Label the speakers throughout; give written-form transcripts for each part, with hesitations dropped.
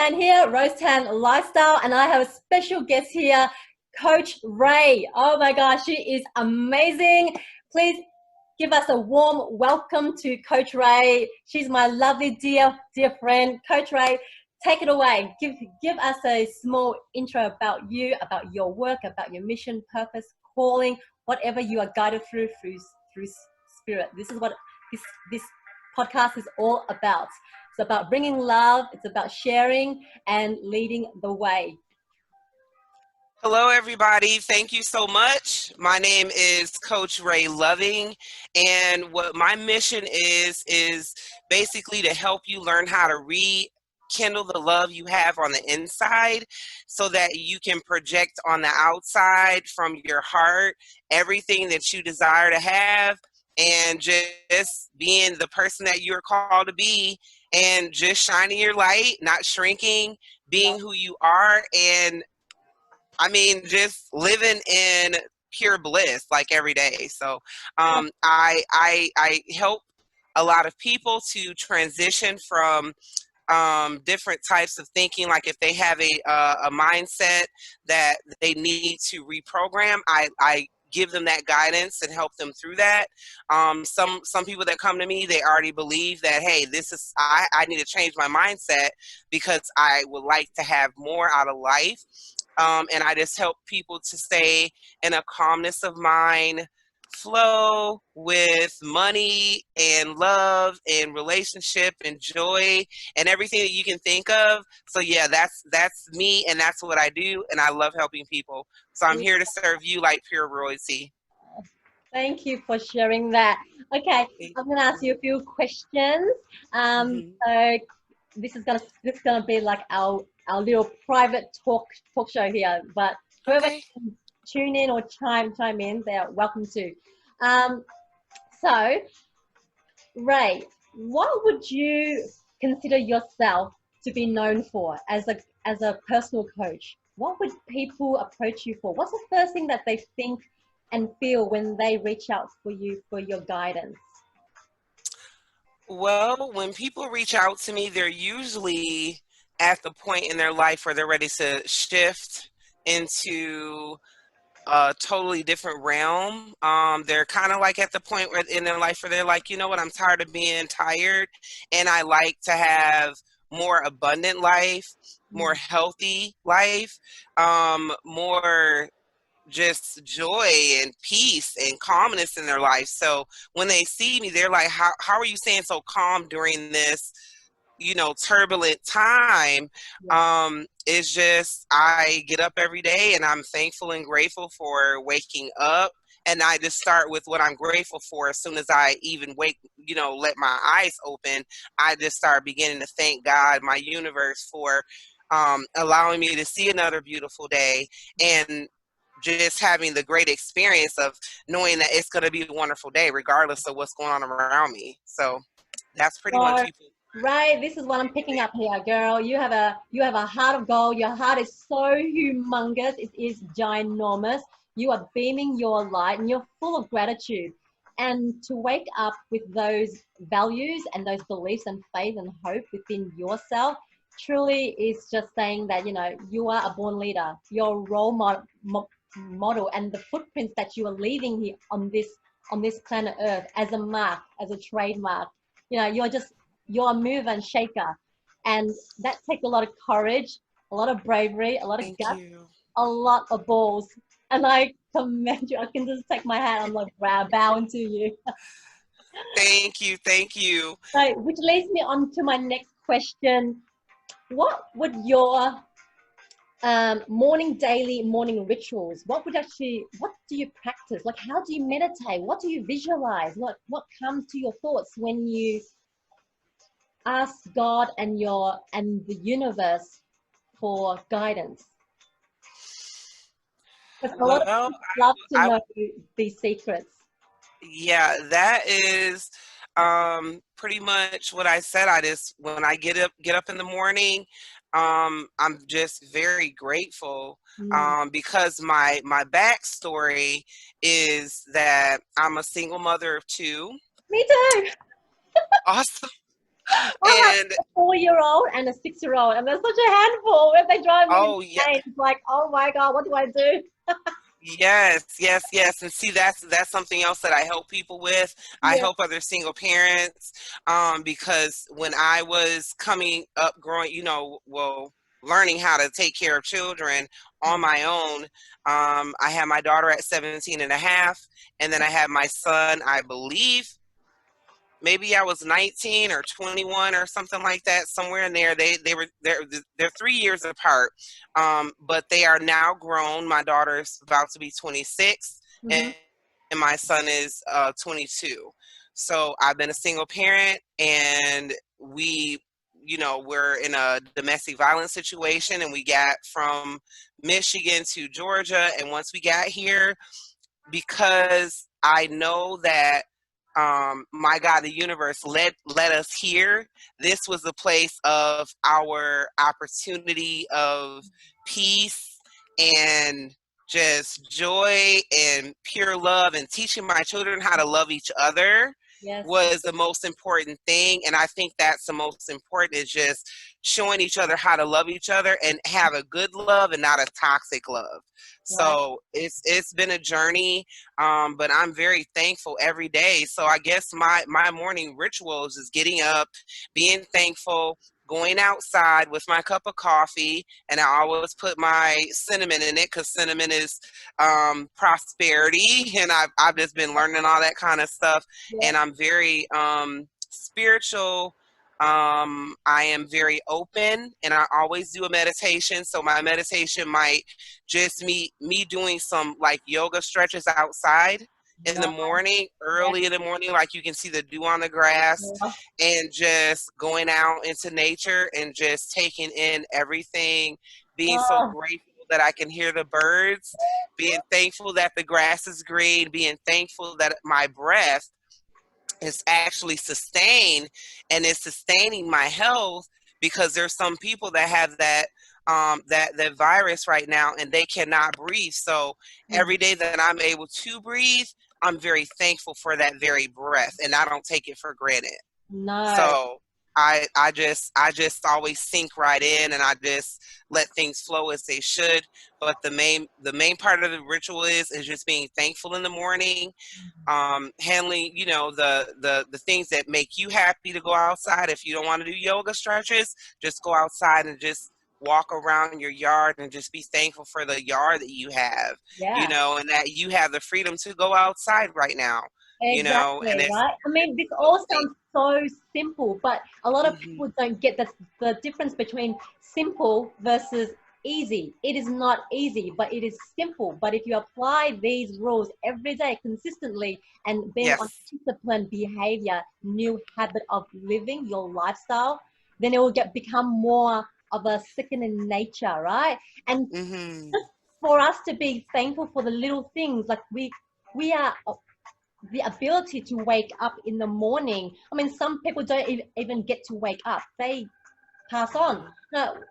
Speaker 1: Tan here, Rose Tan Lifestyle, and I have a special guest here, Coach Rae. Oh my gosh, she is amazing. Please give us a warm welcome to Coach Rae. She's my lovely, dear friend. Coach Rae, take it away. Give us a small intro about you, about your work, about your mission, purpose, calling, whatever you are guided through spirit. This is what this podcast is all about. It's about bringing love. It's about sharing and leading the way.
Speaker 2: Hello, everybody. Thank you so much. My name is Coach Rae LovinG, and what my mission is basically to help you learn how to rekindle the love you have on the inside so that you can project on the outside from your heart everything that you desire to have, and just being the person that you're called to be, and just shining your light, not shrinking, being who you are, and I mean, just living in pure bliss like every day. So I help a lot of people to transition from different types of thinking. Like if they have a mindset that they need to reprogram, I give them that guidance and help them through that. Some people that come to me, they already believe that, hey, I need to change my mindset because I would like to have more out of life. And I just help people to stay in a calmness of mind, flow with money and love and relationship and joy and everything that you can think of. So yeah, that's me, and that's what I do, and I love helping people. So I'm here to serve you like pure royalty.
Speaker 1: Thank you for sharing that. Okay, I'm gonna ask you a few questions. So this is gonna be like our little private talk show here, but whoever can tune in or chime in, they're welcome to. So Rae, what would you consider yourself to be known for as a personal coach? What would people approach you for? What's the first thing that they think and feel when they reach out for you for your guidance?
Speaker 2: Well, when people reach out to me, they're usually at the point in their life where they're ready to shift into a totally different realm. They're kind of like at the point where in their life where they're like, you know what, I'm tired of being tired, and I like to have more abundant life, more healthy life, more just joy and peace and calmness in their life. So when they see me, they're like, how are you staying so calm during this, turbulent time? It's just, I get up every day and I'm thankful and grateful for waking up. And I just start with what I'm grateful for. As soon as I even wake, let my eyes open, I just start beginning to thank God, my universe, for allowing me to see another beautiful day, and just having the great experience of knowing that it's going to be a wonderful day regardless of what's going on around me. So that's pretty much people.
Speaker 1: Right, this is what I'm picking up here, girl. You have a heart of gold. Your heart is so humongous. It is ginormous. You are beaming your light and you're full of gratitude. And to wake up with those values and those beliefs and faith and hope within yourself truly is just saying that, you are a born leader. You're a role model, and the footprints that you are leaving here on this planet Earth as a mark, as a trademark, you're a mover and shaker, and that takes a lot of courage, a lot of bravery, a lot of guts, a lot of balls. And I commend you. I can just take my hat. I'm like bowing to you.
Speaker 2: Thank you.
Speaker 1: So, which leads me on to my next question. What would your daily morning rituals, what do you practice? Like, how do you meditate? What do you visualize? What comes to your thoughts when you ask God and the universe for guidance? Because a lot of people love to know these secrets.
Speaker 2: Yeah, that is pretty much what I said. When I get up in the morning, I'm just very grateful because my backstory is that I'm a single mother of two.
Speaker 1: Me too.
Speaker 2: Awesome.
Speaker 1: I
Speaker 2: And
Speaker 1: have a 4-year-old and a 6-year-old, and they're such a handful. When they drive me
Speaker 2: oh yeah,
Speaker 1: insane, it's like, oh my God, what do I do?
Speaker 2: yes, yes, yes. And see, that's something else that I help people with. I
Speaker 1: Yeah.
Speaker 2: help other single parents, because when I was coming up, growing, well, learning how to take care of children on my own, I had my daughter at 17 and a half, and then I had my son, I believe, maybe I was 19 or 21 or something like that, somewhere in there. They're 3 years apart, but they are now grown. My daughter's about to be 26,
Speaker 1: Mm-hmm.
Speaker 2: and my son is 22. So I've been a single parent, and we're in a domestic violence situation, and we got from Michigan to Georgia, and once we got here, because I know that my God, the universe led us here. This was a place of our opportunity of peace and just joy and pure love, and teaching my children how to love each other
Speaker 1: Yes.
Speaker 2: was the most important thing. And I think that's the most important, is just showing each other how to love each other and have a good love and not a toxic love.
Speaker 1: Right.
Speaker 2: So it's been a journey, but I'm very thankful every day. So I guess my morning rituals is getting up, being thankful, going outside with my cup of coffee, and I always put my cinnamon in it, because cinnamon is prosperity, and I've just been learning all that kind of stuff.
Speaker 1: Yeah.
Speaker 2: And I'm very spiritual. I am very open, and I always do a meditation. So my meditation might just me doing some like yoga stretches outside in the
Speaker 1: Right.
Speaker 2: morning,
Speaker 1: Yeah.
Speaker 2: early in the morning, like you can see the dew on the grass,
Speaker 1: Yeah.
Speaker 2: and just going out into nature and just taking in everything, being so
Speaker 1: Oh,
Speaker 2: grateful that I can hear the birds, being thankful that the grass is green, being thankful that my breath is actually sustained and is sustaining my health, because there's some people that have that virus right now, and they cannot breathe. So every day that I'm able to breathe, I'm very thankful for that very breath, and I don't take it for granted.
Speaker 1: no.
Speaker 2: So I just always sink right in, and I just let things flow as they should. But the main part of the ritual is just being thankful in the morning, handling the things that make you happy to go outside. If you don't want to do yoga stretches, just go outside and just walk around your yard and just be thankful for the yard that you have,
Speaker 1: Yeah.
Speaker 2: and that you have the freedom to go outside right now, and
Speaker 1: Exactly,
Speaker 2: it's
Speaker 1: right? I mean, this
Speaker 2: those
Speaker 1: all
Speaker 2: things.
Speaker 1: sounds so simple, but a lot of
Speaker 2: Mhm.
Speaker 1: people don't get the difference between simple versus easy. It is not easy, but it is simple. But if you apply these rules every day consistently and being on
Speaker 2: Yes.
Speaker 1: disciplined behavior, new habit of living your lifestyle, then it will become more of a second in nature, right? And
Speaker 2: Hmm.
Speaker 1: just for us to be thankful for the little things, like we are the ability to wake up in the morning. I mean, some people don't even get to wake up. They pass on. No,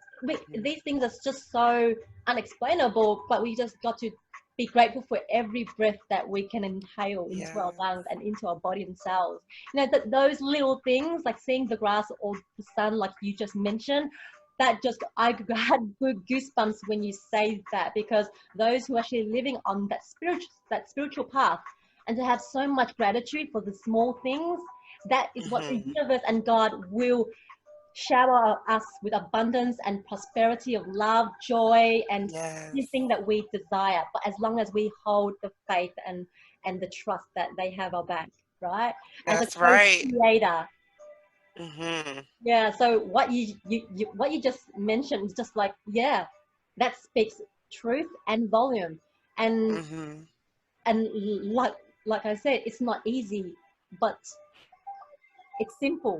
Speaker 1: these things are just so unexplainable, but we just got to be grateful for every breath that we can inhale into
Speaker 2: Yeah.
Speaker 1: our lungs and into our body and cells. Those little things, like seeing the grass or the sun, like you just mentioned, that just, I had good goosebumps when you say that, because those who are actually living on that spiritual path, and to have so much gratitude for the small things, that is what the
Speaker 2: Hmm.
Speaker 1: universe and God will shower us with abundance and prosperity of love, joy, and
Speaker 2: Yes.
Speaker 1: anything that we desire. But as long as we hold the faith and the trust that they have our back, right? As a
Speaker 2: That's right.
Speaker 1: co-creator.
Speaker 2: Hmm.
Speaker 1: Yeah. So what you just mentioned is just like, yeah, that speaks truth and volume. And
Speaker 2: Hmm.
Speaker 1: and like I said, it's not easy, but it's simple.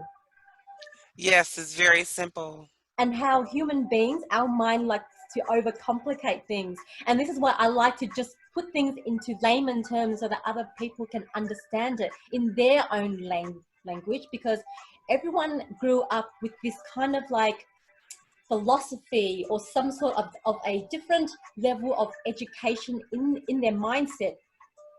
Speaker 2: Yes, it's very simple.
Speaker 1: And how human beings, our mind likes to overcomplicate things. And this is why I like to just put things into layman terms so that other people can understand it in their own language, because everyone grew up with this kind of like philosophy or some sort of a different level of education in their mindset.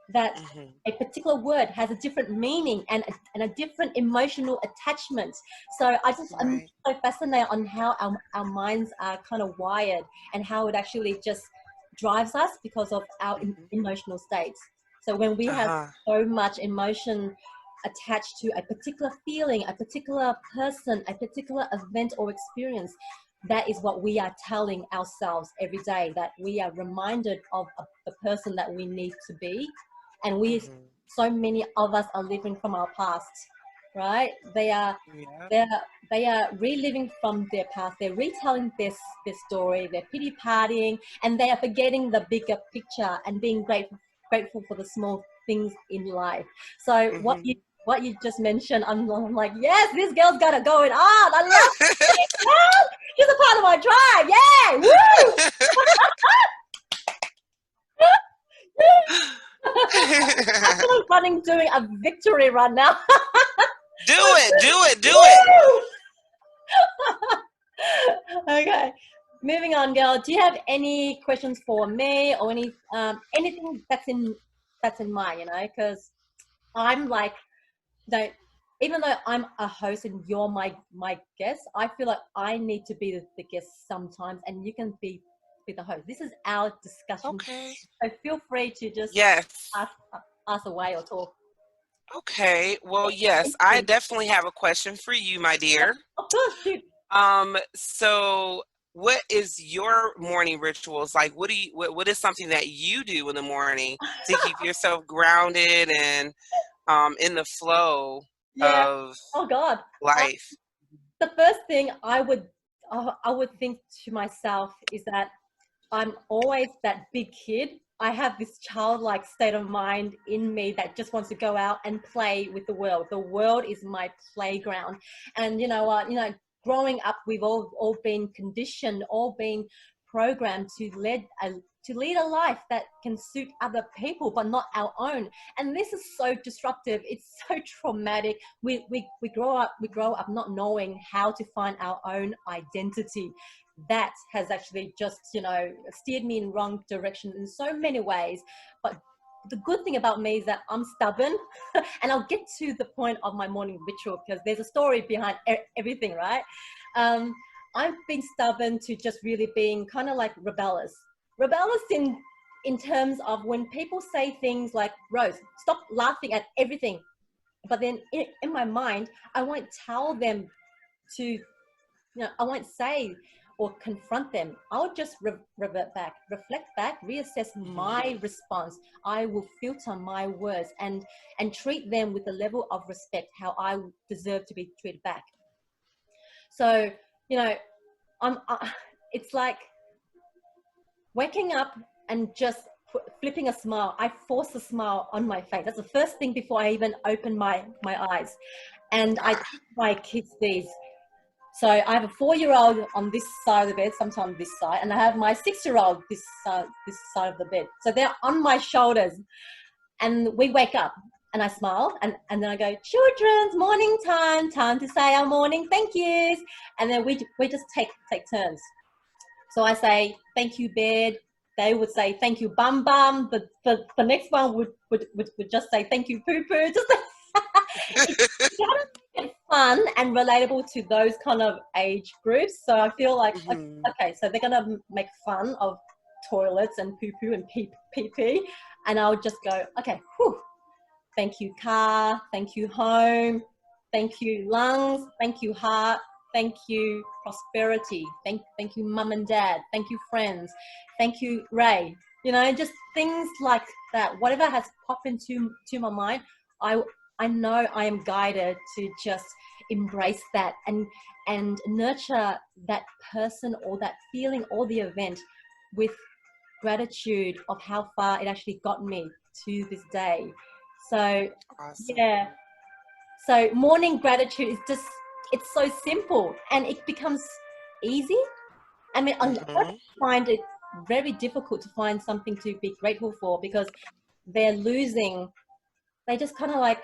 Speaker 1: that a particular word has a different meaning and a different emotional attachment. So I'm so fascinated on how our minds are kind of wired and how it actually just drives us because of our emotional states. So when we have so much emotion attached to a particular feeling, a particular person, a particular event or experience, that is what we are telling ourselves every day, that we are reminded of the person that we need to be. And so many of us are living from our past, right? They are reliving from their past. They're retelling their story. They're pity partying, and they are forgetting the bigger picture and being grateful for the small things in life. So what you just mentioned, I'm like, yes, this girl's got it going on. I love it. She's a part of my tribe. Yeah, woo! I feel like doing a victory run now.
Speaker 2: Do it.
Speaker 1: Okay, moving on, girl. Do you have any questions for me or anything that's in mind? You know, because I'm like, even though I'm a host and you're my guest, I feel like I need to be the guest sometimes, and you can be the host. This is our discussion.
Speaker 2: Okay.
Speaker 1: So feel free to just ask away or talk.
Speaker 2: Okay. Well, yes, I definitely have a question for you, my dear.
Speaker 1: Of course, shoot.
Speaker 2: So what is your morning rituals like? What is something that you do in the morning to keep yourself grounded and in the flow of life?
Speaker 1: The first thing I would think to myself is that I'm always that big kid. I have this childlike state of mind in me that just wants to go out and play with the world. The world is my playground. And you know what, growing up, we've all been conditioned, all been programmed to lead a life that can suit other people but not our own. And this is so disruptive. It's so traumatic. We grow up not knowing how to find our own identity. That has actually just steered me in wrong direction in so many ways. But the good thing about me is that I'm stubborn. And I'll get to the point of my morning ritual because there's a story behind everything, right? I've been stubborn to just really being kind of like rebellious in terms of when people say things like, Rose, stop laughing at everything. But then in my mind, I won't tell them to, I won't say or confront them. I'll just revert back, reflect back, reassess my response. I will filter my words and treat them with the level of respect how I deserve to be treated back. So, it's like waking up and just flipping a smile. I force a smile on my face. That's the first thing before I even open my eyes. And I teach my kids these. So I have a 4-year-old on this side of the bed, sometimes this side, and I have my 6-year-old this side of the bed. So they're on my shoulders, and we wake up, and I smile, and then I go, children's morning time to say our morning thank yous, and then we just take turns. So I say thank you bed. They would say thank you bum bum. The next one would just say thank you poo poo. Just it's fun and relatable to those kind of age groups. So I feel like okay, so they're gonna make fun of toilets and poo poo and pee pee, and I'll just go, okay, whew, thank you car, thank you home, thank you lungs, thank you heart, thank you prosperity, thank you mum and dad, thank you friends, thank you Ray. Just things like that. Whatever has popped into my mind, I know I am guided to just embrace that and nurture that person or that feeling or the event with gratitude of how far it actually got me to this day. So awesome. Yeah. So morning gratitude is just, it's so simple and it becomes easy. I mean, I find it very difficult to find something to be grateful for because they just kind of like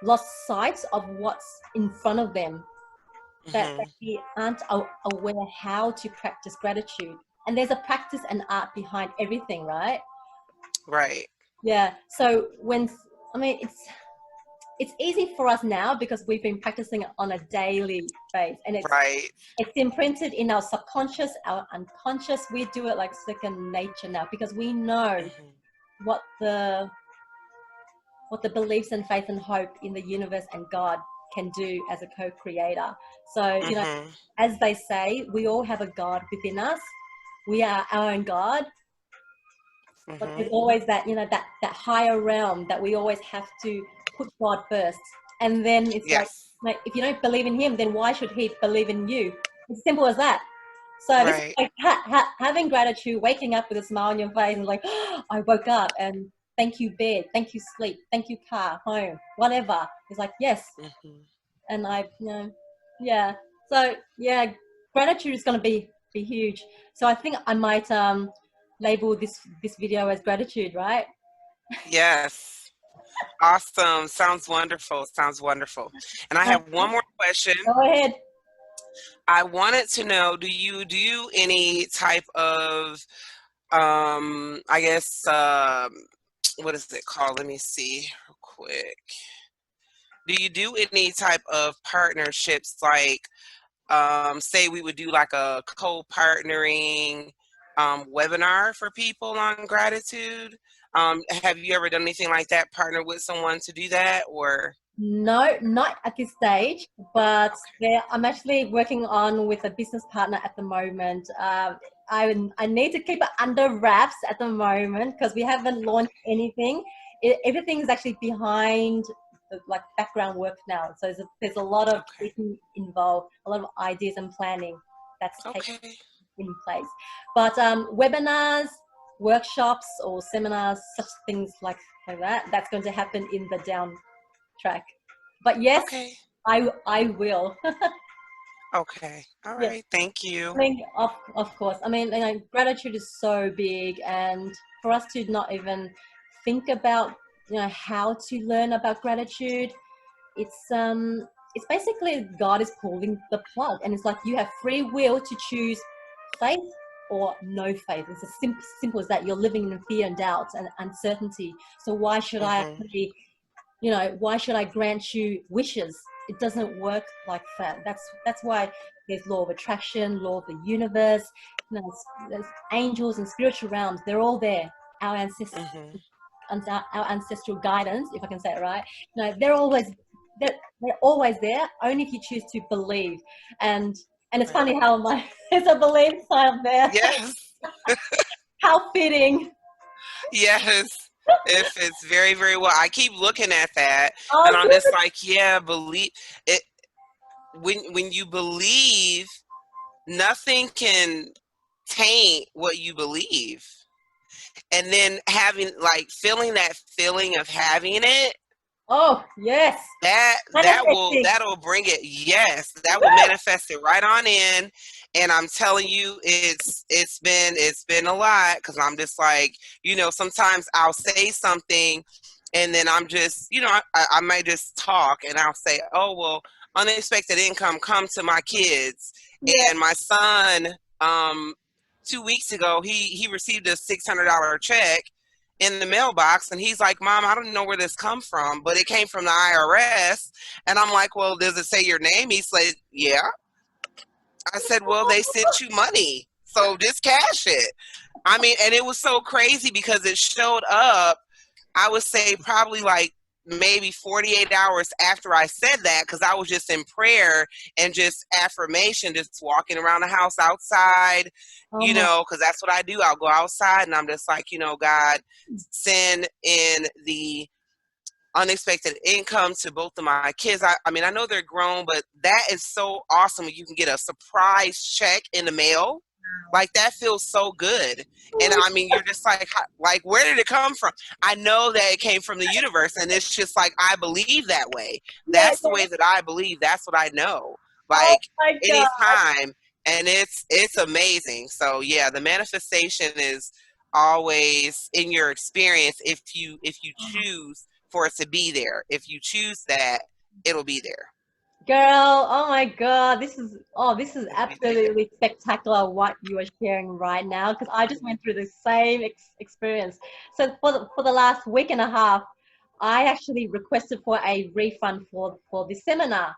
Speaker 1: lost sight of what's in front of them, that they aren't aware how to practice gratitude. And there's a practice and art behind everything, right?
Speaker 2: Right.
Speaker 1: Yeah. So I mean, it's easy for us now because we've been practicing it on a daily basis, and
Speaker 2: Right.
Speaker 1: it's imprinted in our subconscious, our unconscious. We do it like second nature now because we know
Speaker 2: Mm-hmm.
Speaker 1: what the beliefs and faith and hope in the universe and God can do as a co-creator. So, you know,
Speaker 2: Mm-hmm.
Speaker 1: as they say, we all have a God within us. We are our own God, but there's
Speaker 2: Mm-hmm.
Speaker 1: always that, you know, that higher realm that we always have to put God first. And then it's
Speaker 2: Yes.
Speaker 1: like if you don't believe in him, then why should he believe in you? It's simple as that. So this is
Speaker 2: Right.
Speaker 1: like having gratitude, waking up with a smile on your face and like, oh, I woke up and thank you bed, thank you sleep, thank you car, home, whatever. It's like, yes.
Speaker 2: Mm-hmm.
Speaker 1: And you know, yeah. So yeah, gratitude is going to be huge. So I think I might label this video as gratitude, right?
Speaker 2: Yes. Awesome. Sounds wonderful. Sounds wonderful. And I have one more question.
Speaker 1: Go ahead.
Speaker 2: I wanted to know, do you do any type of I guess what is it called? Let me see real quick. Do you do any type of partnerships like say we would do like a co-partnering webinar for people on gratitude? Have you ever done anything like that, partner with someone to do that, or?
Speaker 1: No, not at this stage, but I'm actually working on with a business partner at the moment. I need to keep it under wraps at the moment because we haven't launched anything. Everything is actually behind the like background work now. So there's a lot of
Speaker 2: Okay.
Speaker 1: thinking involved, a lot of ideas and planning that's taking
Speaker 2: Okay.
Speaker 1: in place. But webinars, workshops, or seminars, such things like that, that's going to happen in the down track. But yes,
Speaker 2: Okay.
Speaker 1: I will.
Speaker 2: Okay. All
Speaker 1: Yeah.
Speaker 2: right. Thank you.
Speaker 1: I mean, of course. I mean, you know, gratitude is so big, and for us to not even think about, you know, how to learn about gratitude, it's basically God is pulling the plug, and it's like you have free will to choose faith or no faith. It's as simple as that. You're living in fear and doubt and uncertainty. So why should I
Speaker 2: Mm-hmm.
Speaker 1: actually, you know, why should I grant you wishes? It doesn't work like that. That's why there's law of attraction, law of the universe. You know, there's angels and spiritual realms. They're all there. Our ancestors,
Speaker 2: Mm-hmm.
Speaker 1: our ancestral guidance, if I can say it right. You know, they're always there. Only if you choose to believe. And it's
Speaker 2: Right.
Speaker 1: funny how there's a belief sign there.
Speaker 2: Yes.
Speaker 1: How fitting.
Speaker 2: Yes. If it's very, very well. I keep looking at that and
Speaker 1: Oh,
Speaker 2: I'm just
Speaker 1: good.
Speaker 2: like, yeah, believe it. When you believe, nothing can taint what you believe. And then having like feeling that feeling of having it,
Speaker 1: Oh, yes. Manifesting.
Speaker 2: that'll bring it. Yes, that will manifest it right on in. And I'm telling you, it's been a lot because I'm just like, you know, sometimes I'll say something and then I'm just, you know, I might just talk and I'll say, oh well, unexpected income come to my kids.
Speaker 1: Yeah.
Speaker 2: And my son 2 weeks ago he received a $600 check in the mailbox and he's like, Mom, I don't know where this come from, but it came from the IRS. And I'm like, well, does it say your name? He said, yeah. I said, well, they sent you money, so just cash it. I mean, and it was so crazy because it showed up, I would say probably like maybe 48 hours after I said that, because I was just in prayer and just affirmation, just walking around the house outside,
Speaker 1: Oh
Speaker 2: you
Speaker 1: my.
Speaker 2: know, because that's what I do. I'll go outside and I'm just like, you know, God, send in the unexpected income to both of my kids. I mean, I know they're grown, but that is so awesome when you can get a surprise check in the mail. Like that feels so good. And I mean, you're just like, where did it come from? I know that it came from the universe, and it's just like, I believe that way.
Speaker 1: Yeah,
Speaker 2: That's the
Speaker 1: yeah.
Speaker 2: way that I believe. That's what I know.
Speaker 1: Oh
Speaker 2: Like
Speaker 1: my God.
Speaker 2: anytime, and it's amazing. So yeah, the manifestation is always in your experience if you choose for it to be there. If you choose that, it'll be there.
Speaker 1: Girl, oh my God, this is absolutely spectacular what you are sharing right now because I just went through the same experience. So for the last week and a half, I actually requested for a refund for this seminar,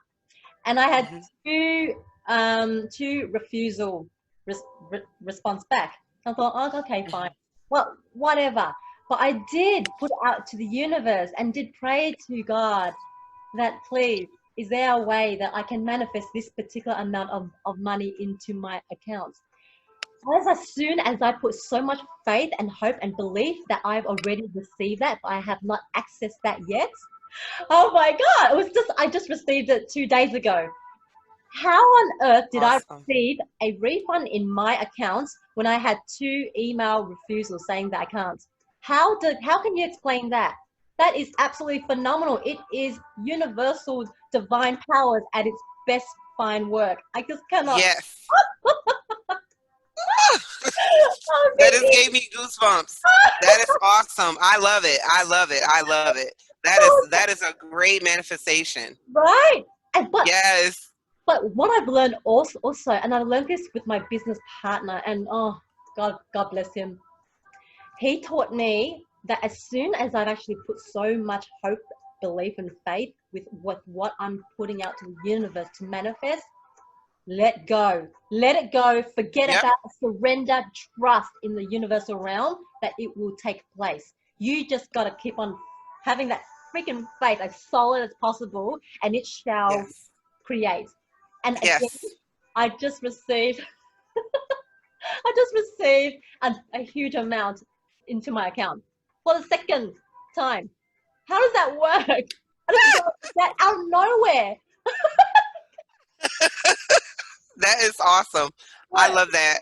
Speaker 1: and I had
Speaker 2: Mhm.
Speaker 1: two refusal response back. I thought, oh, okay, fine, well, whatever. But I did put it out to the universe and did pray to God that please, is there a way that I can manifest this particular amount of money into my accounts? As soon as I put so much faith and hope and belief that I've already received that, but I have not accessed that yet. Oh my God, I just received it 2 days ago. How on earth did I
Speaker 2: Awesome.
Speaker 1: receive a refund in my accounts when I had 2 email refusals saying that I can't? How can you explain that? That is absolutely phenomenal. It is universal divine powers at its best fine work. I just cannot.
Speaker 2: Yes.
Speaker 1: Oh,
Speaker 2: That just
Speaker 1: Vicky,
Speaker 2: gave me goosebumps. That is awesome. I love it. I love it. I love it.
Speaker 1: so,
Speaker 2: That is a great manifestation.
Speaker 1: right. And
Speaker 2: Yes.
Speaker 1: but what I've learned also, and I've learned this with my business partner, and oh God bless him. He taught me that as soon as I've actually put so much hope, belief, and faith with what I'm putting out to the universe to manifest, let go. Let it go. Forget
Speaker 2: Yep.
Speaker 1: about surrender, trust in the universal realm that it will take place. You just got to keep on having that freaking faith as solid as possible, and it shall
Speaker 2: Yes.
Speaker 1: create. And again,
Speaker 2: Yes.
Speaker 1: I just received I just received a huge amount into my account for the second time. How does that work? How does it go that out of nowhere?
Speaker 2: That is awesome. I
Speaker 1: Look,
Speaker 2: love that.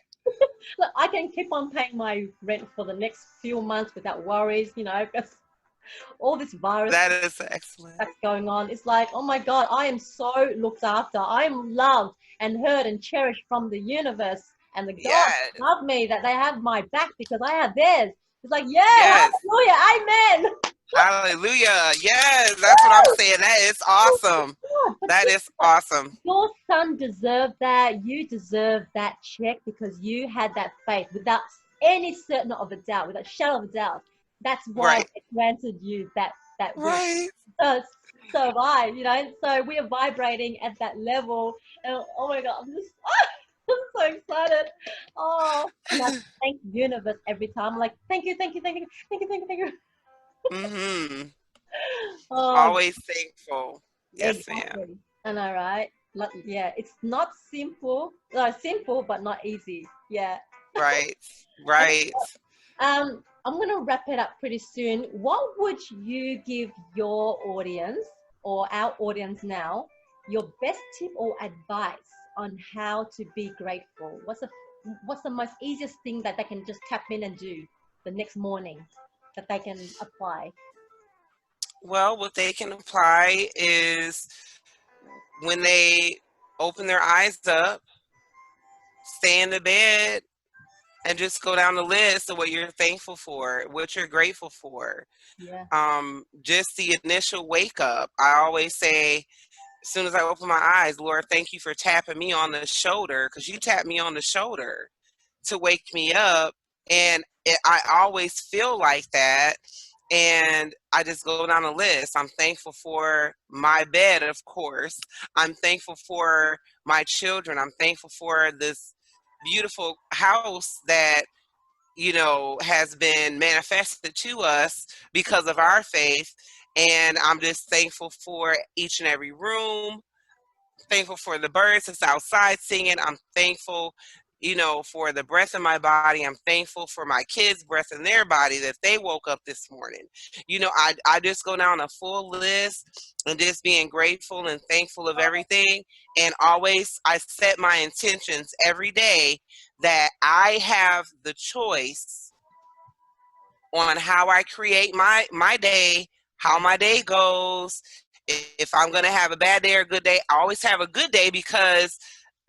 Speaker 1: look, I can keep on paying my rent for the next few months without worries, because all this virus
Speaker 2: That is excellent.
Speaker 1: that's going on. It's like, oh my God, I am so looked after. I am loved and heard and cherished from the universe. And the gods
Speaker 2: Yes.
Speaker 1: love me that they have my back because I have theirs. It's like, yeah,
Speaker 2: Yes.
Speaker 1: hallelujah, amen.
Speaker 2: Hallelujah. Yes. That's what I'm saying. That is awesome.
Speaker 1: God, but
Speaker 2: That
Speaker 1: guess
Speaker 2: is
Speaker 1: what?
Speaker 2: awesome.
Speaker 1: Your son deserved that. You deserve that check because you had that faith without any certain of a doubt, without a shadow of a doubt. That's why
Speaker 2: Right.
Speaker 1: they granted you that wish.
Speaker 2: Right.
Speaker 1: So, so have I. So we are vibrating at that level. And oh my God, I'm so excited. Oh, and I thank the universe every time. I'm like, thank you, thank you, thank you, thank you, thank you, thank you.
Speaker 2: Mm-hmm.
Speaker 1: Oh,
Speaker 2: Always thankful. Yes, ma'am.
Speaker 1: exactly. I know, right? Like, yeah, it's not simple. No, simple, but not easy. Yeah.
Speaker 2: Right.
Speaker 1: Okay.
Speaker 2: Right.
Speaker 1: I'm gonna wrap it up pretty soon. What would you give your audience or our audience now your best tip or advice on how to be grateful? What's the most easiest thing that they can just tap in and do the next morning that they can apply?
Speaker 2: Well, what they can apply is when they open their eyes up, stay in the bed, and just go down the list of what you're thankful for, what you're grateful for.
Speaker 1: Yeah.
Speaker 2: Just the initial wake up. I always say, as soon as I open my eyes, Lord, thank you for tapping me on the shoulder, because you tapped me on the shoulder to wake me up. And I always feel like that. And I just go down the list. I'm thankful for my bed, of course. I'm thankful for my children. I'm thankful for this beautiful house that has been manifested to us because of our faith. And I'm just thankful for each and every room, thankful for the birds that's outside singing. I'm thankful, for the breath in my body. I'm thankful for my kids' breath in their body that they woke up this morning. I just go down a full list and just being grateful and thankful of everything. And always I set my intentions every day that I have the choice on how I create my day, how my day goes. If I'm going to have a bad day or a good day, I always have a good day because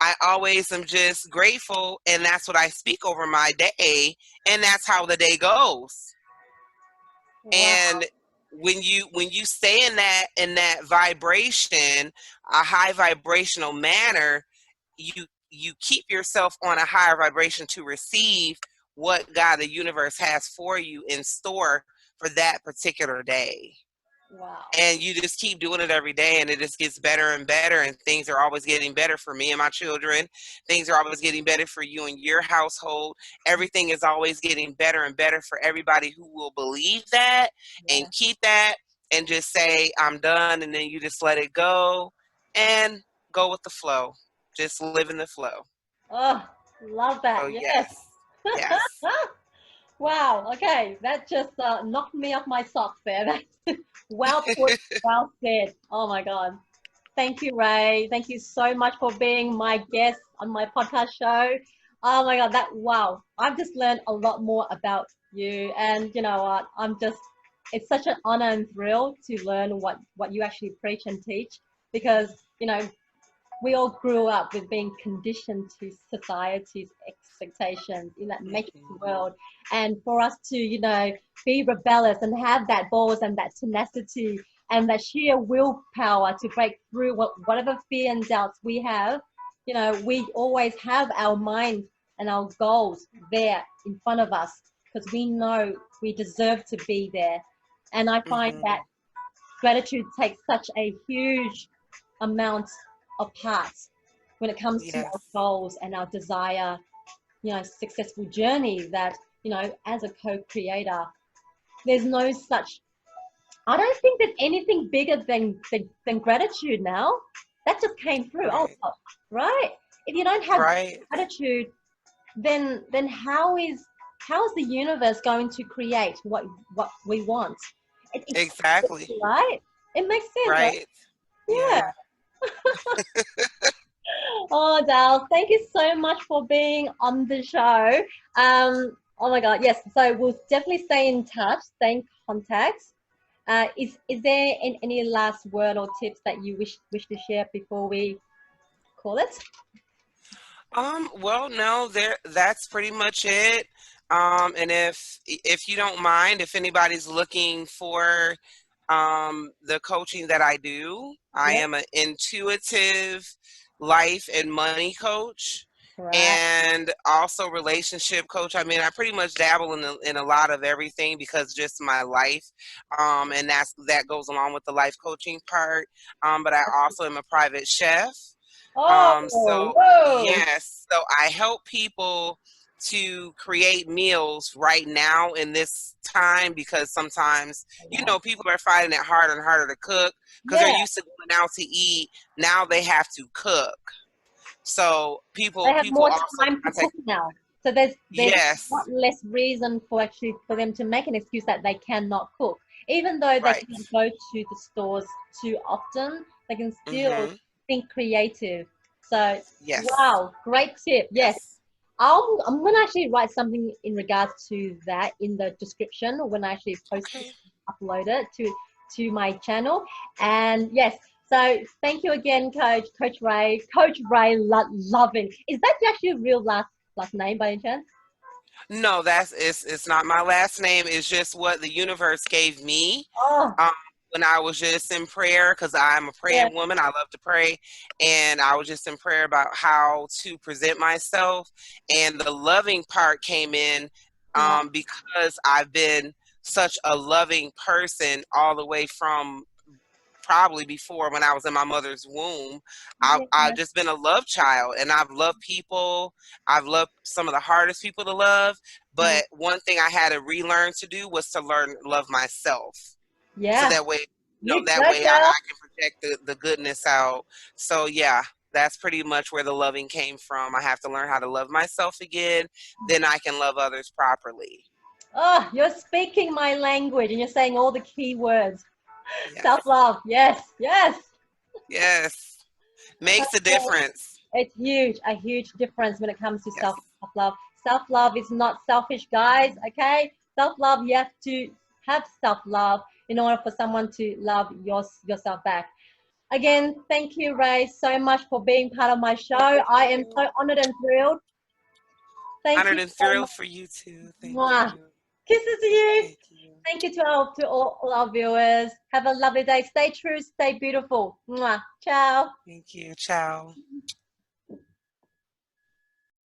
Speaker 2: I always am just grateful, and that's what I speak over my day, and that's how the day goes.
Speaker 1: Wow.
Speaker 2: And when you stay in that vibration, a high vibrational manner, you keep yourself on a higher vibration to receive what God, the universe, has for you in store for that particular day.
Speaker 1: Wow.
Speaker 2: And you just keep doing it every day, and it just gets better and better, and things are always getting better for me and my children. Things are always getting better for you and your household. Everything is always getting better and better for everybody who will believe that and keep that and just say, I'm done, and then you just let it go and go with the flow. Just live in the flow.
Speaker 1: Oh, love that.
Speaker 2: So
Speaker 1: Yes.
Speaker 2: yes.
Speaker 1: Wow. Okay. That just knocked me off my socks there. That's well put, well said. Oh my God. Thank you, Ray. Thank you so much for being my guest on my podcast show. Oh my God. Wow. I've just learned a lot more about you. And you know what? It's such an honor and thrill to learn what you actually preach and teach, because, you know, we all grew up with being conditioned to society's expectations in that matrix world. And for us to, you know, be rebellious and have that balls and that tenacity and that sheer willpower to break through whatever fear and doubts we have, you know, we always have our mind and our goals there in front of us, because we know we deserve to be there. And I find that gratitude takes such a huge amount of parts when it comes to our goals and our desire, you know, successful journey, that, you know, as a co-creator, there's no such, I don't think there's anything bigger than gratitude now. That just came through. Oh, right. If you don't have gratitude, then how is the universe going to create what we want?
Speaker 2: Exactly.
Speaker 1: Right? It makes sense.
Speaker 2: Right.
Speaker 1: Yeah. Oh, Dal, thank you so much for being on the show. Oh my God, yes. So we'll definitely stay in touch, stay in contact. Is there any last word or tips that you wish to share before we call it?
Speaker 2: Well, no, that's pretty much it. And if you don't mind, if anybody's looking for the coaching that I do, I am an intuitive life and money coach, and also relationship coach. I mean, I pretty much dabble in a lot of everything, because just my life, and that goes along with the life coaching part. But I also am a private chef. Yes, so I help people to create meals right now in this time, because sometimes, you know, people are finding it harder and harder to cook because they're used to going out to eat. Now they have to cook. So they have more
Speaker 1: time to cook now. So there's not less reason for them to make an excuse that they cannot cook. Even though they can't go to the stores too often, they can still think creative. So wow, great tip. Yes. I'm going to actually write something in regards to that in the description when I actually post it, upload it to my channel. And yes, so thank you again, Coach Rae LovinG. Is that actually your real last name by any chance?
Speaker 2: No, it's not my last name. It's just what the universe gave me. When I was just in prayer, because I'm a praying woman, I love to pray, and I was just in prayer about how to present myself, and the loving part came in because I've been such a loving person all the way from probably before when I was in my mother's womb. I've just been a love child, and I've loved people. I've loved some of the hardest people to love, but one thing I had to relearn to do was to love myself. So that way, you know, I can project the goodness out. So yeah, that's pretty much where the loving came from. I have to learn how to love myself again, then I can love others properly.
Speaker 1: Oh, you're speaking my language, and you're saying all the key words. Self-love, yes.
Speaker 2: Makes a difference.
Speaker 1: It's a huge difference when it comes to self-love. Self-love is not selfish, guys, okay? Self-love, you have to have self-love in order for someone to love yourself back. Again, thank you, Ray, so much for being part of my show. I am so honored and thrilled.
Speaker 2: Honored and thrilled for you too. Thank you.
Speaker 1: Kisses to you.
Speaker 2: Thank you.
Speaker 1: Thank you to all our viewers. Have a lovely day. Stay true, stay beautiful. Mwah. Ciao.
Speaker 2: Thank you. Ciao.